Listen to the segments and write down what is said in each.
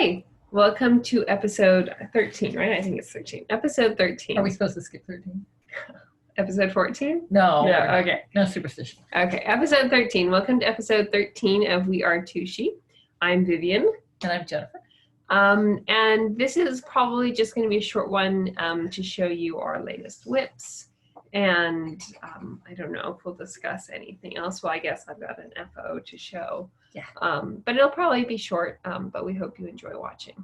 Hi, welcome to episode 13, right? I think it's 13. Episode 13. Are we supposed to skip 13? Episode 14? No. Okay. No superstition. Okay, episode 13. Welcome to episode 13 of We Are Two Sheep. I'm Vivian. And I'm Jennifer. And this is probably just going to be a short one to show you our latest whips. And I don't know if we'll discuss anything else. Well, I guess I've got an FO to show. Yeah. But it'll probably be short, but we hope you enjoy watching.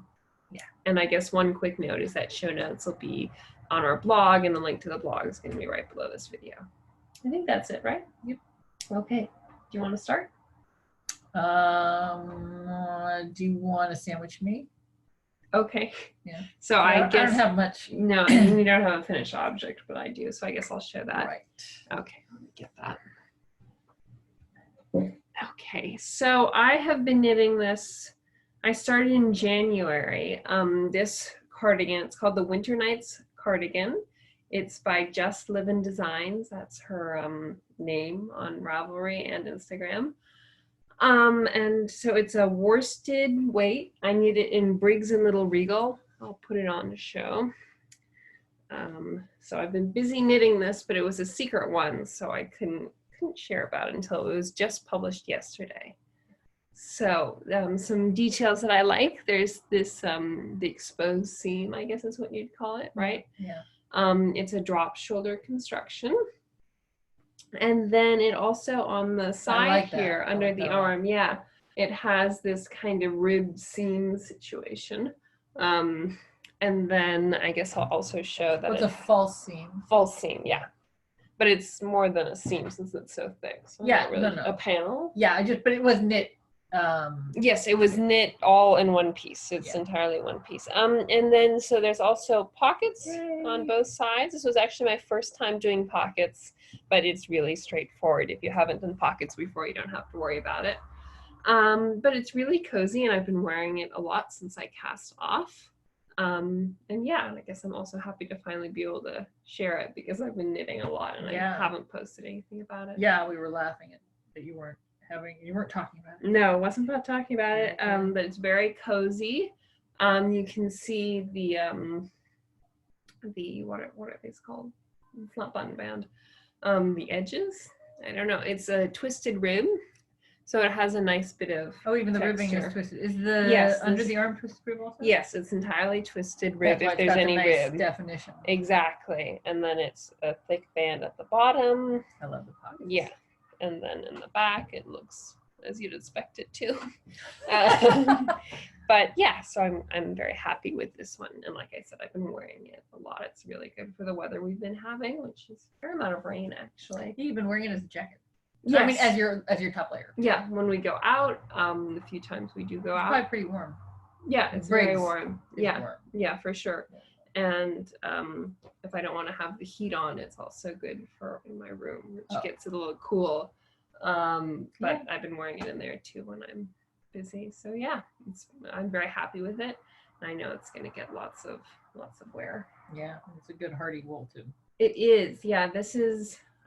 Yeah. And I guess one quick note is that show notes will be on our blog, and the link to the blog is going to be right below this video. I think that's it, right? Yep. Okay. Do you want to start? Do you want to sandwich me? Okay. Yeah. So I guess I don't have much. No, we don't have a finished object, but I do. So I guess I'll show that. Right. Okay, let me get that. Okay, so I have been knitting this. I started in January. This cardigan, it's called the Winter Nights cardigan. It's by Just Livin' Designs. That's her name on Ravelry and Instagram. And so it's a worsted weight. I knit it in Briggs and Little Regal. I'll put it on to show. So I've been busy knitting this, but it was a secret one, so I couldn't share about it until it was just published yesterday. So some details that I like. There's this the exposed seam, I guess is what you'd call it, right? Yeah. It's a drop shoulder construction. And then it also on the side here under the arm, yeah, it has this kind of ribbed seam situation. And then I guess I'll also show that it's a false seam. False seam, yeah. But it's more than a seam since it's so thick. So yeah, not really a panel. Yeah, but it was knit. Yes, it was knit all in one piece. It's entirely one piece. And then so there's also pockets on both sides. This was actually my first time doing pockets, but it's really straightforward. If you haven't done pockets before, you don't have to worry about it. But it's really cozy, and I've been wearing it a lot since I cast off. And yeah, I guess I'm also happy to finally be able to share it because I've been knitting a lot and I haven't posted anything about it. Yeah, we were laughing at that you weren't talking about it. No, it wasn't about talking about it. But it's very cozy. You can see the what are these called? It's not button band. The edges. I don't know. It's a twisted rib. So it has a nice bit of even the texture. ribbing is twisted. Is the under the arm twisted rib also? Yes, it's entirely twisted rib if there's any rib. Definition. Exactly. And then it's a thick band at the bottom. I love the pockets. Yeah. And then in the back it looks as you'd expect it to. But yeah, so I'm very happy with this one. And like I said, I've been wearing it a lot. It's really good for the weather we've been having, which is a fair amount of rain actually. You've been wearing it as a jacket. Yes. I mean, as your top layer. Yeah, when we go out, the few times we do go out. It's probably pretty warm. Yeah, it's very warm. Yeah, warm. Yeah, for sure. And if I don't want to have the heat on, it's also good for in my room, which gets it a little cool. But I've been wearing it in there too when I'm busy. So yeah, I'm very happy with it. I know it's going to get lots of wear. Yeah, it's a good hardy wool too. It is. Yeah,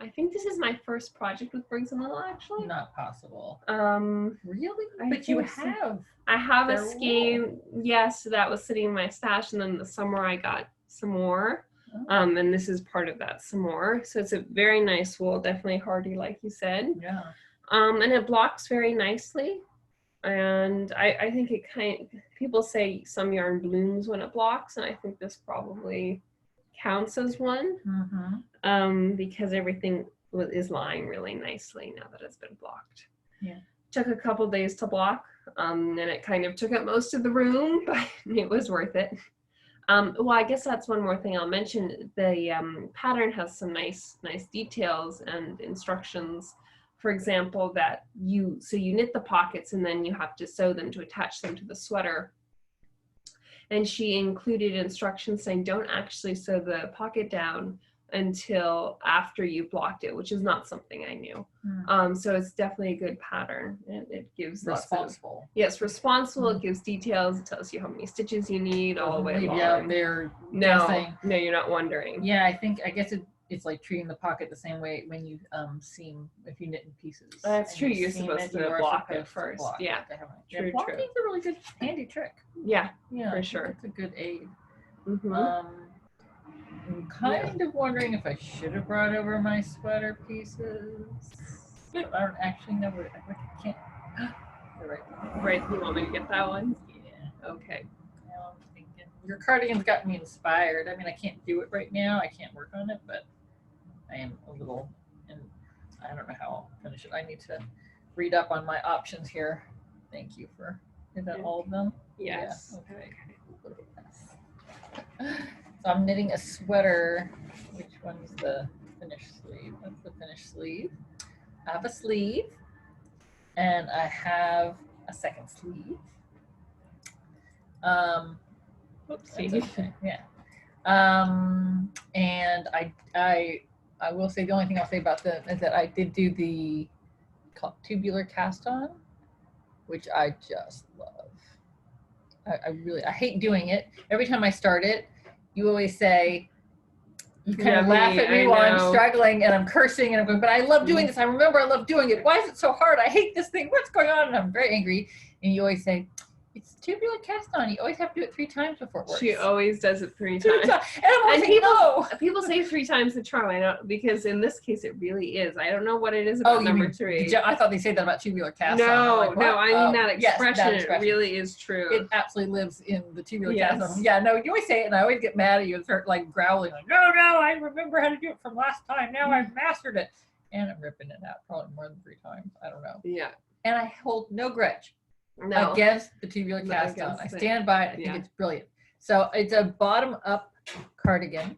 I think this is my first project with Briggs & Little, actually. Not possible. Really? But you have. I have a skein. Yes, that was sitting in my stash, and then the summer I got some more. And this is part of that some more. So it's a very nice wool, definitely hardy, like you said. Yeah. And it blocks very nicely. And I think people say some yarn blooms when it blocks, and I think this probably counts as one. Because everything is lying really nicely now that it's been blocked. Yeah. Took a couple days to block, and it kind of took up most of the room, but it was worth it. Well, I guess that's one more thing I'll mention. The pattern has some nice details and instructions. For example, that you knit the pockets and then you have to sew them to attach them to the sweater. And she included instructions saying don't actually sew the pocket down until after you blocked it, which is not something I knew. So it's definitely a good pattern. It gives responsible. Yes, responsible. It gives details. It tells you how many stitches you need all the way along. Yeah, they're no, you're not wondering. Yeah, I guess it's like treating the pocket the same way when you seam, if you knit in pieces. That's and true. you You're seam supposed it, to you are block it supposed to first. block Yeah. it, definitely. True, Blocking's true. a really good, handy trick. Yeah, Yeah, for sure. It's a good aid. Mm-hmm. I'm kind of wondering if I should have brought over my sweater pieces. But I don't actually know where. I can't. Right. You want me to get that one? Yeah. Okay. Now I'm thinking. Your cardigan's got me inspired. I mean, I can't do it right now. I can't work on it, but I am a little. And I don't know how I'll finish it. I need to read up on my options here. Thank you for. Is that all of them? Yes. Yeah. Okay. So I'm knitting a sweater. Which one's the finished sleeve? That's the finished sleeve. I have a sleeve and I have a second sleeve. Oopsie. Okay. Yeah. And I will say the only thing I'll say about them is that I did do the tubular cast on, which I just love. I hate doing it. Every time I start it, you always say, you kind of laugh at me while I'm struggling and I'm cursing and I'm going, but I love doing this. I remember I love doing it. Why is it so hard? I hate this thing. What's going on? And I'm very angry. And you always say, it's tubular cast on. You always have to do it 3 times before it works. She always does it 3 times. And people say 3 times the charm. I don't, because in this case it really is. I don't know what it is about number 3. I thought they said that about tubular cast on. No, I mean that expression. Yes, that expression. It really is true. It absolutely lives in the tubular cast on. Yeah, no, you always say it, and I always get mad at you and start like growling, like, no, I remember how to do it from last time. Now I've mastered it, and I'm ripping it out probably more than 3 times. I don't know. Yeah. And I hold no grudge. Against the tubular cast on. I stand by it. I think it's brilliant. So it's a bottom up cardigan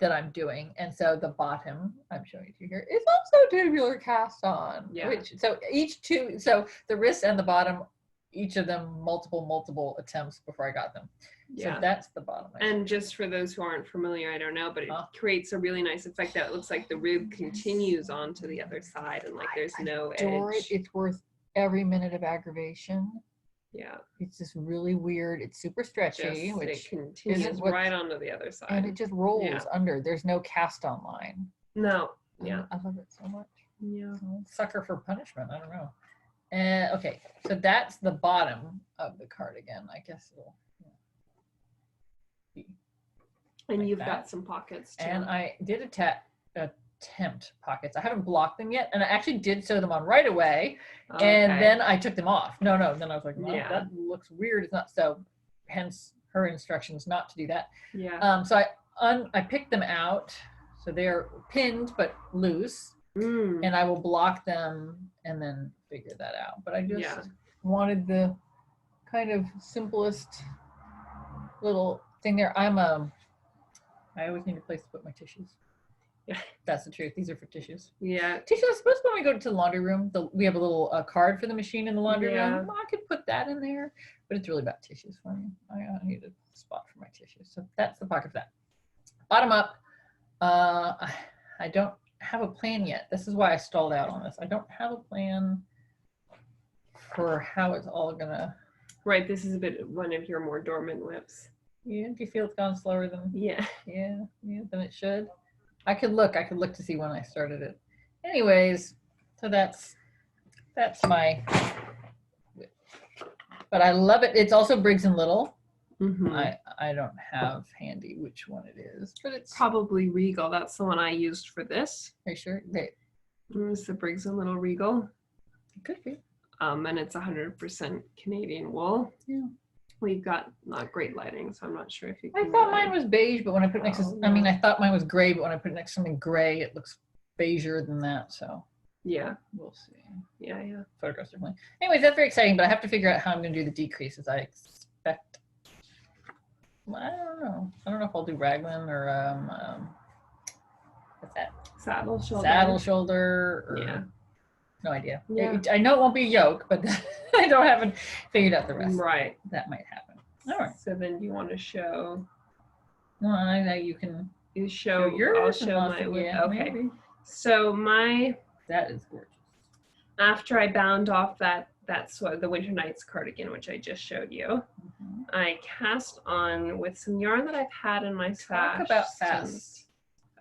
that I'm doing. And so the bottom I'm showing it to you here is also tubular cast on. Yeah. So the wrist and the bottom, each of them multiple attempts before I got them. Yeah. So that's the bottom. And just for those who aren't familiar, I don't know, but it creates a really nice effect that looks like the rib continues on to the other side and like there's no edge. It's worth every minute of aggravation. Yeah. It's just really weird. It's super stretchy, which it continues right onto the other side. And it just rolls under. There's no cast on line. No. Yeah. I love it so much. Yeah. Sucker for punishment. I don't know. Okay. So that's the bottom of the cardigan. I guess it'll be. And like you've got some pockets too. And I did attempt pockets. I haven't blocked them yet, and I actually did sew them on right away, and then I took them off. No, then I was like, well, that looks weird. It's not so. Hence her instructions not to do that. Yeah. So I picked them out, so they're pinned but loose, and I will block them and then figure that out. But I just wanted the kind of simplest little thing there. I always need a place to put my tissues. Yeah, that's the truth. These are for tissues. Yeah. Tissues, I suppose when we go to the laundry room, we have a little card for the machine in the laundry room. I could put that in there, but it's really about tissues for me. I need a spot for my tissues. So that's the pocket for that. Bottom up, I don't have a plan yet. This is why I stalled out on this. I don't have a plan for how it's all gonna. Right, this is a bit one of your more dormant whips. Yeah, do you feel it's gone slower than? Yeah, than it should. I could look to see when I started it. Anyways, so that's my whip. But I love it. It's also Briggs and Little. Mm-hmm. I don't have handy which one it is, but it's probably Regal. That's the one I used for this. Are you sure? It's the Briggs and Little Regal. It could be. And it's 100% Canadian wool. Yeah. We've got not great lighting, so I'm not sure if you can. I thought mine was beige, but when I put it next to, I thought mine was gray, but when I put it next to something gray, it looks beigeier than that. So yeah, we'll see. Yeah. Photographs definitely. Anyways, that's very exciting, but I have to figure out how I'm going to do the decreases. I expect. Well, I don't know. I don't know if I'll do raglan or what's that? Saddle shoulder. Or, no idea. Yeah. I know it won't be a yoke, but I haven't figured out the rest. Right. That might happen. All right. So then you want to show. No, I know you can. You show yours. I'll show my. Okay. Maybe. So that is gorgeous. After I bound off that's the Winter Nights cardigan, which I just showed you. Mm-hmm. I cast on with some yarn that I've had in my stash. Talk about fast.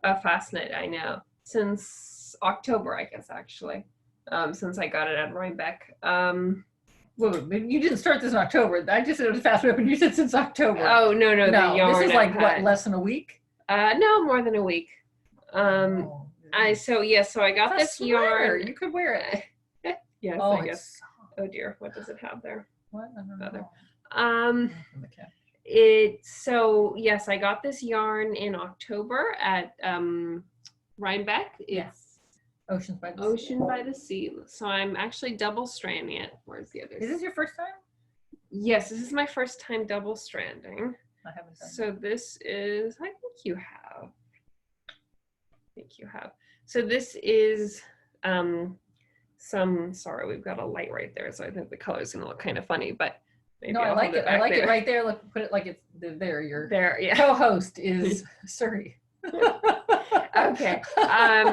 a fast knit, I know, since October, I guess, actually, since I got it at Rhinebeck. Well, you didn't start this in October. I just said it was fast whip, and you said since October. Oh, no, the yarn. This is like what, less than a week? No, more than a week. Oh, So I got this yarn. You could wear it. Yes, Oh, I guess. Oh dear, what does it have there? What? I don't know. Yes, I got this yarn in October at Rhinebeck. It's Ocean by the Sea. So I'm actually double stranding it. Where's the other? Is this your first time? Yes, this is my first time double stranding. I haven't done So this is, I think you have. So this is sorry, we've got a light right there, so I think the color's gonna look kind of funny, but maybe I like it. I like it right there. Look, put it like it's there. Your co-host is Surrey. Okay.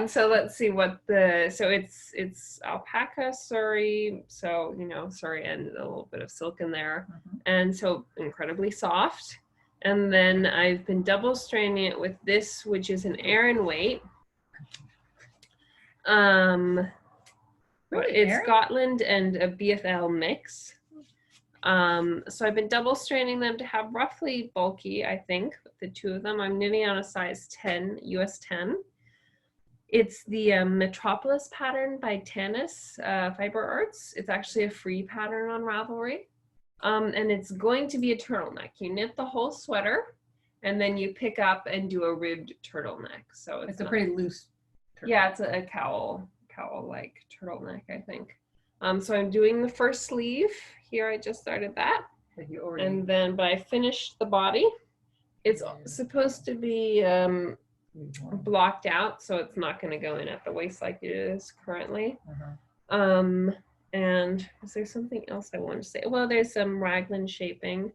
So let's see what it's alpaca Surrey, so Surrey and a little bit of silk in there, and so incredibly soft. And then I've been double stranding it with this, which is an Aran weight. It's Aran? Scotland and a BFL mix. So I've been double stranding them to have roughly bulky, I think, the two of them. I'm knitting on a size 10, US 10. It's the Metropolis pattern by Tanis Fiber Arts. It's actually a free pattern on Ravelry. And it's going to be a turtleneck. You knit the whole sweater, and then you pick up and do a ribbed turtleneck. So it's a pretty loose turtleneck. Yeah, it's a cowl-like turtleneck, I think. So I'm doing the first sleeve. Here I just started that. But I finished the body. It's supposed to be blocked out, so it's not going to go in at the waist like it is currently. And is there something else I wanted to say? Well, there's some raglan shaping.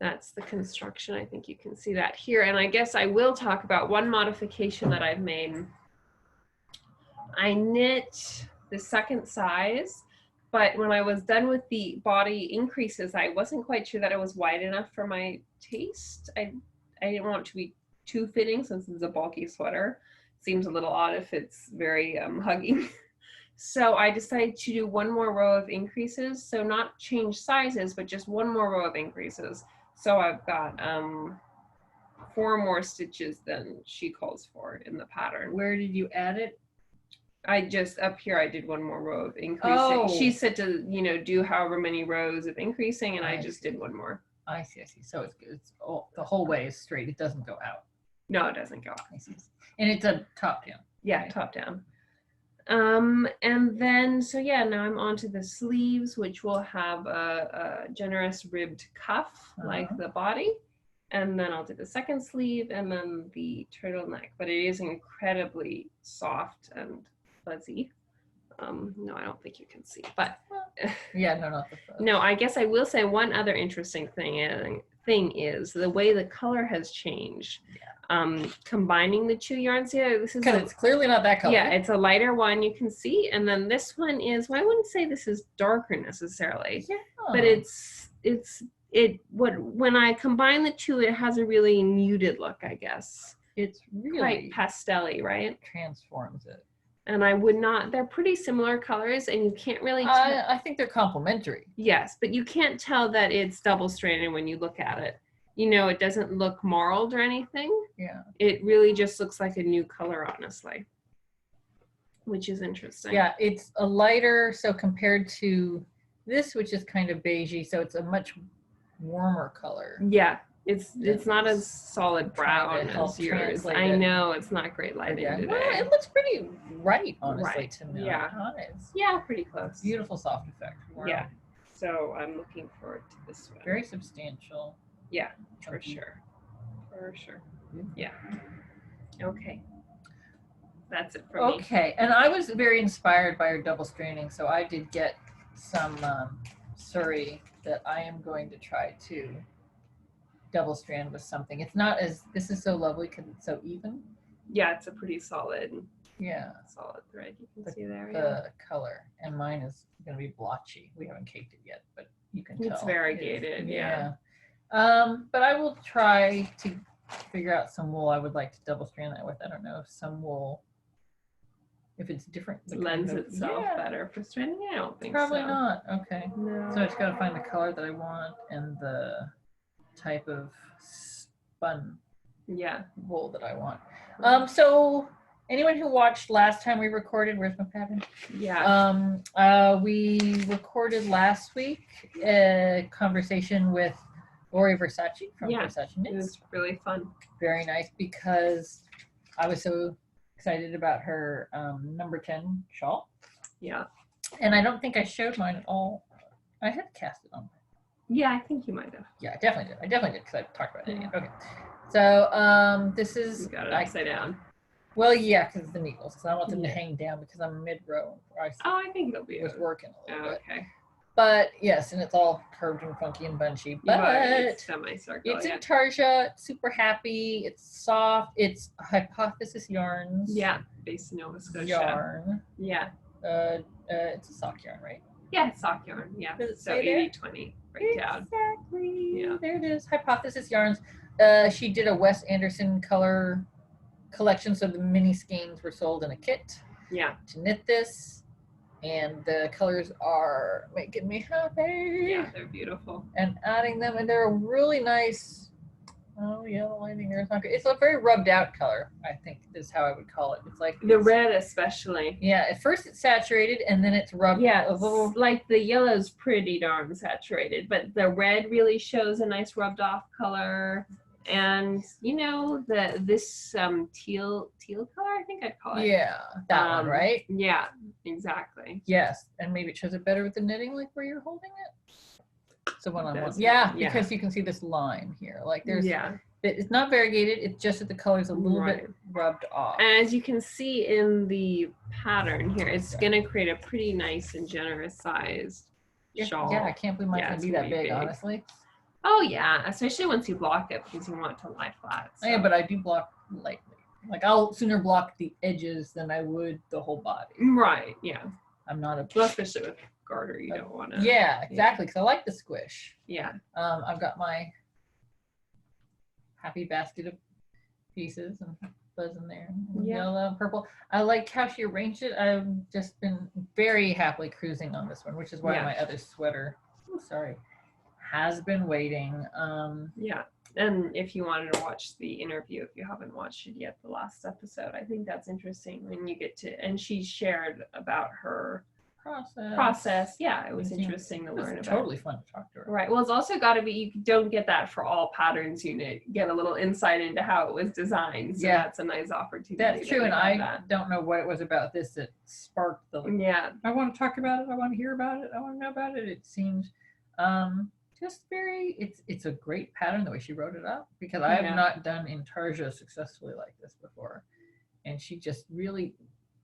That's the construction. I think you can see that here. And I guess I will talk about one modification that I've made. I knit the second size, but when I was done with the body increases, I wasn't quite sure that it was wide enough for my taste. I didn't want it to be too fitting since it's a bulky sweater. Seems a little odd if it's very hugging. So I decided to do one more row of increases. So not change sizes, but just one more row of increases. So I've got 4 more stitches than she calls for in the pattern. Where did you add it? I just, up here, I did one more row of increasing. Oh. She said to, do however many rows of increasing, and I just did one more. I see. So it's the whole way is straight. It doesn't go out. No, it doesn't go out. I see. And it's a top down. Yeah, right. Top down. And then, now I'm on to the sleeves, which will have a generous ribbed cuff like the body. And then I'll do the second sleeve and then the turtleneck, but it is incredibly soft and fuzzy. No, I don't think you can see, but yeah, no, not the fuzz. No, I guess I will say one other interesting thing is the way the color has changed. Combining the 2 yarns here, this is because it's clearly not that color. Yeah, it's a lighter one, you can see, and then this one is, well, I wouldn't say this is darker necessarily, but when I combine the two, it has a really muted look, I guess. It's really quite pastel-y, right? Transforms it. And they're pretty similar colors, and you can't really tell. I think they're complementary. Yes, but you can't tell that it's double-stranded when you look at it. It doesn't look marled or anything. Yeah. It really just looks like a new color, honestly, which is interesting. Yeah, it's a lighter, so compared to this, which is kind of beigey, so it's a much warmer color. Yeah, it's not as solid brown as yours. I know, it's not great lighting today. Well, it looks pretty right, honestly, to me. Yeah, pretty close. Beautiful soft effect. Wow. Yeah, so I'm looking forward to this one. Very substantial. Yeah, for sure. Yeah. Okay. That's it for me. Okay, and I was very inspired by your double stranding, so I did get some Surrey that I am going to try to double strand with something. It's not this is so lovely because it's so even. Yeah, it's a pretty solid. Yeah. Solid thread, you can see there. The color, and mine is going to be blotchy. We haven't caked it yet, but you can tell. It's variegated, yeah. But I will try to figure out some wool I would like to double strand that with. I don't know if some wool, if it's different. Lends itself better for stranding. I don't think Probably so. not. Okay. No. So I just gotta find the color that I want and the type of spun wool that I want. So anyone who watched last time we recorded, where's my pattern? Yeah. We recorded last week a conversation with Lori Versace from Versace Knits. It was really fun. Very nice because I was so excited about her number 10 shawl. Yeah. And I don't think I showed mine at all. I had cast it on. Yeah, I think you might have. Yeah, I definitely did. I definitely did because I talked about it. Yeah. Okay. So this is. You got it upside down. Well, yeah, because the needles. So I want them to hang down because I'm mid-row. I think it'll be. Was working a little bit. Okay. But yes, and it's all curved and funky and bunchy. But it's semicircle. It's intarsia. It's super happy. It's soft. It's Hypothesis yarns. Yeah, based in Nova Scotia. Yarn. Yeah. It's a sock yarn, right? Yeah, it's sock yarn. Yeah. So 80-20 breakdown. Exactly. Yeah. There it is. Hypothesis yarns. She did a Wes Anderson color collection, so the mini skeins were sold in a kit. Yeah. To knit this. And the colors are making me happy. Yeah, they're beautiful. And adding them, and they're a really nice. Oh, yellow lining there is not good. It's a very rubbed out color, I think is how I would call it. It's like the red, especially. Yeah, at first it's saturated, and then it's rubbed. Yeah, a little. Like the yellow's pretty darn saturated, but the red really shows a nice rubbed off color. And you know this teal color, I think I'd call it. Yeah, that one, right? Yeah, exactly. Yes, and maybe it shows it better with the knitting, like where you're holding it. So one on one. Yeah, because you can see this line here. Like there's. Yeah. It's not variegated. It's just that the color's a little bit rubbed off. And as you can see in the pattern here, it's gonna create a pretty nice and generous sized shawl. Yeah, I can't believe mine's gonna be that big, honestly. Oh yeah, especially once you block it because you want it to lie flat. So. Yeah, but I do block lightly. Like I'll sooner block the edges than I would the whole body. Right. Yeah. I'm not a. Well, especially with garter, you don't want to. Yeah, exactly. Because I like the squish. Yeah. I've got my happy basket of pieces and fuzz in there. Yellow and purple. I like how she arranged it. I've just been very happily cruising on this one, which is why my other sweater. Oh, sorry. Has been waiting. Yeah, and if you wanted to watch the interview, if you haven't watched it yet, the last episode, I think that's interesting when you get to, and she shared about her process. Yeah, it was interesting to learn about. Totally fun to talk to her. Right. Well, it's also got to be, you don't get that for all patterns you knit. Get a little insight into how it was designed. So that's a nice opportunity. That's true, and I don't know what it was about this that sparked the. Yeah. I want to talk about it. I want to hear about it. I want to know about it. It seems. Just very, it's a great pattern the way she wrote it up because I have not done intarsia successfully like this before, and she just really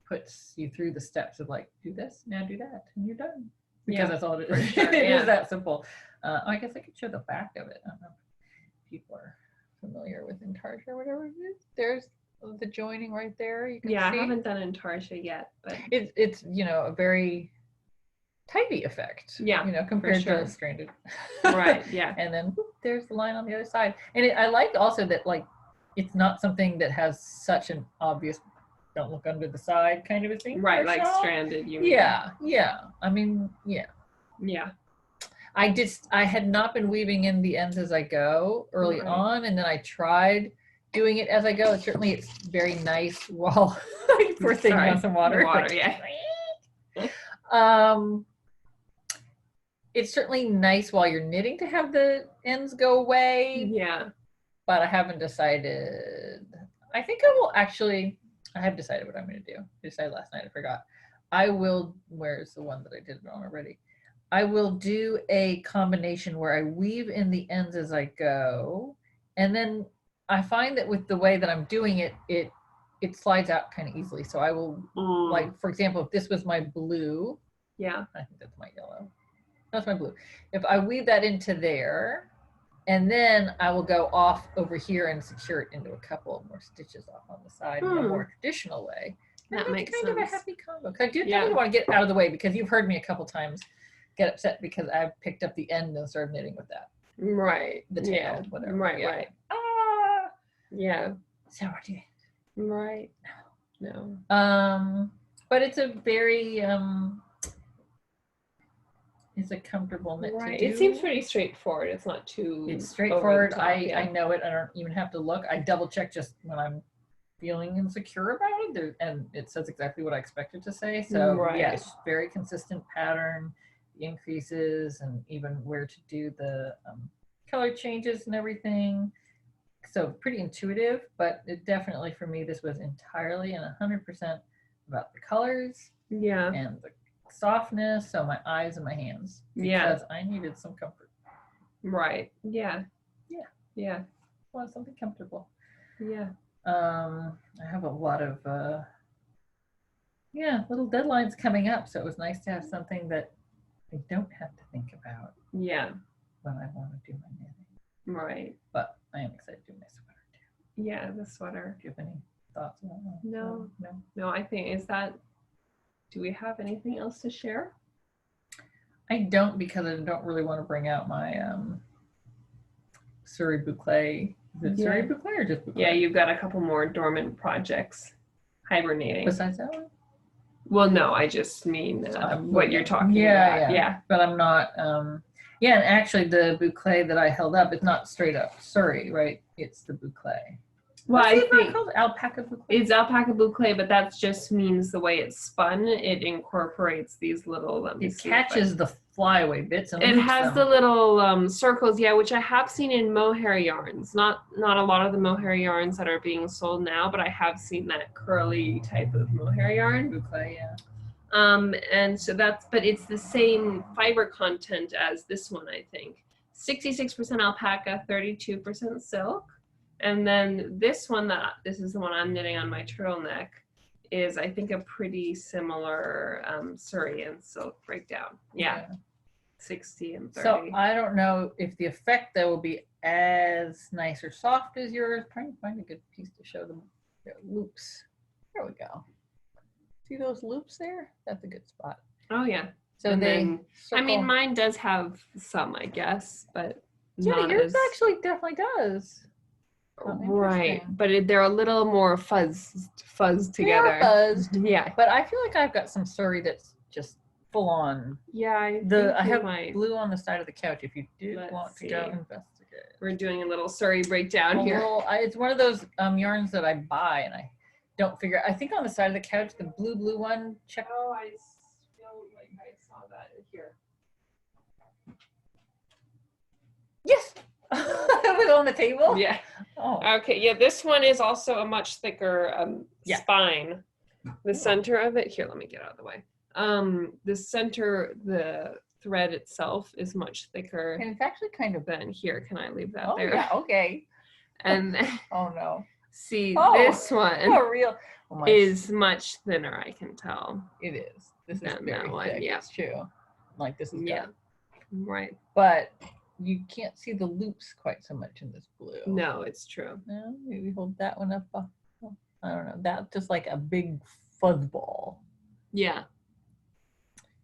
puts you through the steps of like do this, now do that, and you're done because that's all it is. Sure. It is that simple. I guess I could show the back of it. I don't know if people are familiar with intarsia or whatever it is. There's the joining right there. You can see. I haven't done intarsia yet, but it's a very tidy effect, compared to stranded. Right, yeah. And then there's the line on the other side. And I like also that, like, it's not something that has such an obvious don't look under the side kind of a thing. Right, like stranded, you mean. Yeah. I mean, yeah. I had not been weaving in the ends as I go early on, and then I tried doing it as I go. Certainly it's very nice while we're sitting on some water. It's certainly nice while you're knitting to have the ends go away. Yeah. But I haven't decided. I think I will actually, I have decided what I'm going to do. I decided last night, I forgot. I will, where's the one that I did it on already? I will do a combination where I weave in the ends as I go. And then I find that with the way that I'm doing it, it slides out kind of easily. So I will, like, for example, if this was my blue. Yeah. I think that's my yellow. That's my blue. If I weave that into there, and then I will go off over here and secure it into a couple more stitches off on the side in a more traditional way. That makes kind sense. of a happy combo. Because I do definitely want to get out of the way because you've heard me a couple times get upset because I've picked up the end and started knitting with that. Right. The tail, whatever. Right. Yeah. So what do you? Right. No. But it's a very it's a comfortable knit Right. to do. It seems pretty straightforward. It's not too. It's straightforward. Top, I know it. I don't even have to look. I double check just when I'm feeling insecure about it, and it says exactly what I expected to say. So Right. yes, very consistent pattern, increases, and even where to do the color changes and everything. So pretty intuitive, but it definitely for me this was entirely and 100% about the colors Yeah. and the softness. So my eyes and my hands, because I needed some comfort. Right. Yeah. Yeah. Yeah. Want something comfortable. Yeah. I have a lot of little deadlines coming up, so it was nice to have something that I don't have to think about. Yeah. When I want to do my knitting. Right. But I am excited to do my sweater too. Yeah, the sweater. Do you have any thoughts on that? No. No. No, I think do we have anything else to share? I don't, because I don't really want to bring out my Surrey boucle. Is it Surrey boucle or just boucle? Yeah, you've got a couple more dormant projects hibernating. Besides that one? Well, no, I just mean what you're talking about. Yeah. But I'm not. And actually, the boucle that I held up is not straight up Surrey, right? It's the boucle. Well, I think called alpaca boucle. It's alpaca boucle, but that just means the way it's spun, it incorporates these little. It catches the flyaway bits and it has the little circles, which I have seen in mohair yarns. Not a lot of the mohair yarns that are being sold now, but I have seen that curly type of mohair yarn. Boucle, yeah. And so but it's the same fiber content as this one, I think. 66% alpaca, 32% silk. And then this is the one I'm knitting on my turtleneck, is I think a pretty similar Surrey and silk breakdown. Yeah. 60 and 30. So I don't know if the effect though will be as nice or soft as yours. I'm trying to find a good piece to show them. Loops. There we go. See those loops there? That's a good spot. Oh yeah. So I mean, mine does have some, I guess, but yours actually definitely does. Right, but they're a little more fuzzed together. Fuzzed. Yeah, but I feel like I've got some Surrey that's just full on. Yeah, I have blue on the side of the couch. If you do want to go investigate, we're doing a little Surrey breakdown here. It's one of those yarns that I buy and I don't figure. I think on the side of the couch, the blue one. Check. Oh, I feel like I saw that here. Yes. It was on the table? Yeah. Oh. Okay, yeah, this one is also a much thicker spine. The center of it, here, let me get out of the way. The thread itself is much thicker. And it's actually kind of than here. Can I leave that Oh, there? yeah, okay. And oh no. See, this one is much thinner, I can tell. It is. This is very thick. Yeah. It's true. Like this is good. Right. But you can't see the loops quite so much in this blue. No, it's true. Maybe hold that one up. I don't know. That's just like a big fuzzball. Yeah.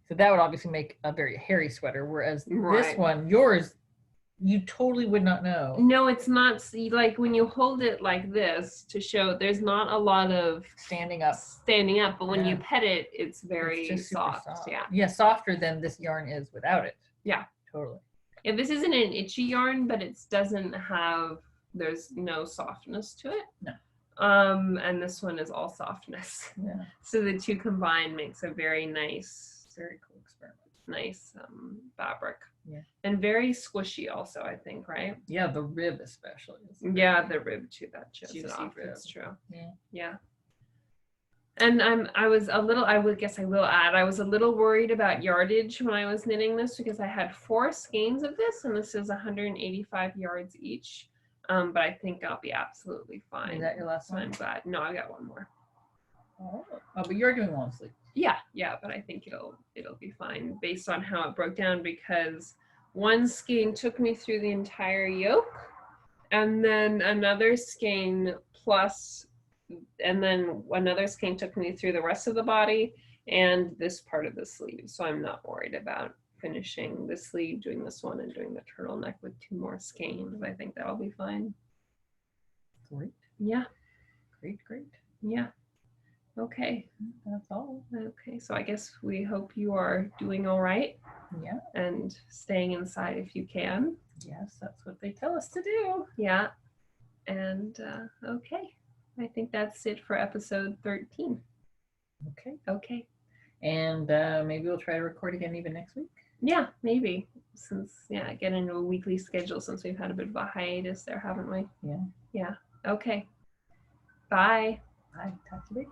So that would obviously make a very hairy sweater, whereas this one, yours, you totally would not know. No, it's not. Like when you hold it like this to show, there's not a lot of standing up. But when you pet it, it's very soft. Yeah. Yeah, softer than this yarn is without it. Yeah. Totally. Yeah, this isn't an itchy yarn, but it doesn't have. There's no softness to it. No. And this one is all softness. Yeah. So the two combined makes a very nice, very cool experiment. Nice fabric. Yeah. And very squishy also, I think, right? Yeah, the rib especially. Yeah, the rib too, that shows it off. It's true. Yeah. Yeah. And I was a little worried about yardage when I was knitting this because I had 4 skeins of this and this is 185 yards each. But I think I'll be absolutely fine. Is that your last one? I'm glad. No, I got one more. Oh, but you're doing long sleeve. Yeah, but I think it'll be fine based on how it broke down because one skein took me through the entire yoke and then another skein took me through the rest of the body and this part of the sleeve. So I'm not worried about finishing the sleeve, doing this one and doing the turtleneck with 2 more skeins. I think that'll be fine. Great. Yeah. Great. Yeah. Okay. That's all. Okay. So I guess we hope you are doing all right Yeah. and staying inside if you can. Yes, that's what they tell us to do. Yeah. And okay. I think that's it for episode 13. Okay. Okay. And maybe we'll try to record again even next week. Yeah, maybe. Since, yeah, get into a weekly schedule since we've had a bit of a hiatus there, haven't we? Yeah. Yeah. Okay. Bye. Bye. Talk to you later.